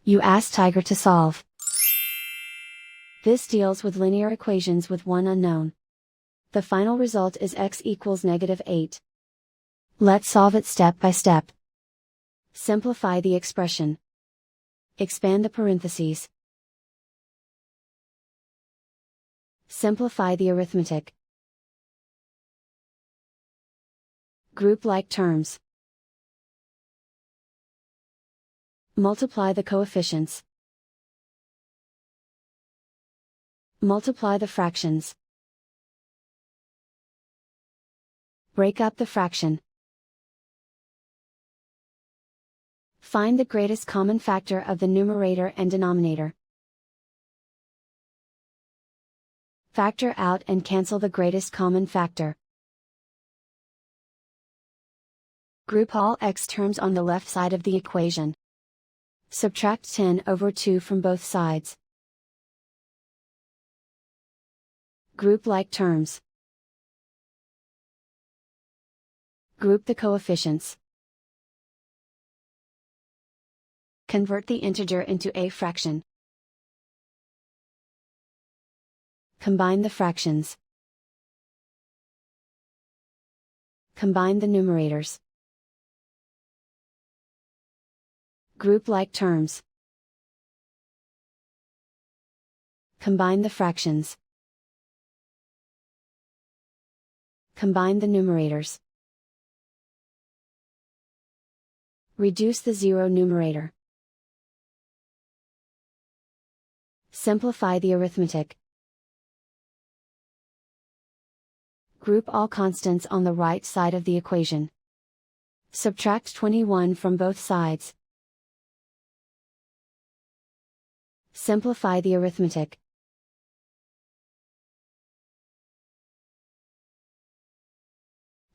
You ask Tiger to solve. This deals with linear equations with one unknown. The final result is x equals -8. Let's solve it step by step. Simplify the expression. Expand the parentheses. Simplify the arithmetic. Group like terms. Multiply the coefficients. Multiply the fractions. Break up the fraction. Find the greatest common factor of the numerator and denominator. Factor out and cancel the greatest common factor. Group all x terms on the left side of the equation. Subtract 10/2 from both sides. Group like terms. Group the coefficients. Convert the integer into a fraction. Combine the fractions. Combine the numerators. Group like terms. Combine the fractions. Combine the numerators. Reduce the zero numerator. Simplify the arithmetic. Group all constants on the right side of the equation. Subtract 21 from both sides. Simplify the arithmetic.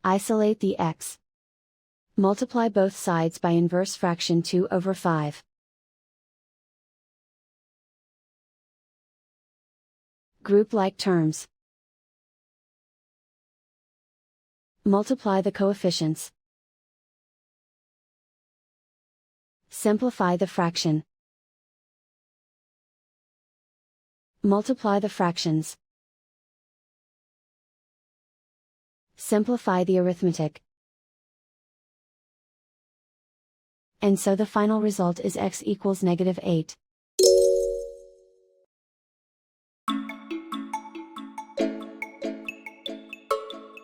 Isolate the x. Multiply both sides by inverse fraction 2/5. Group like terms. Multiply the coefficients. Simplify the fraction. Multiply the fractions. Simplify the arithmetic. And so the final result is x equals -8.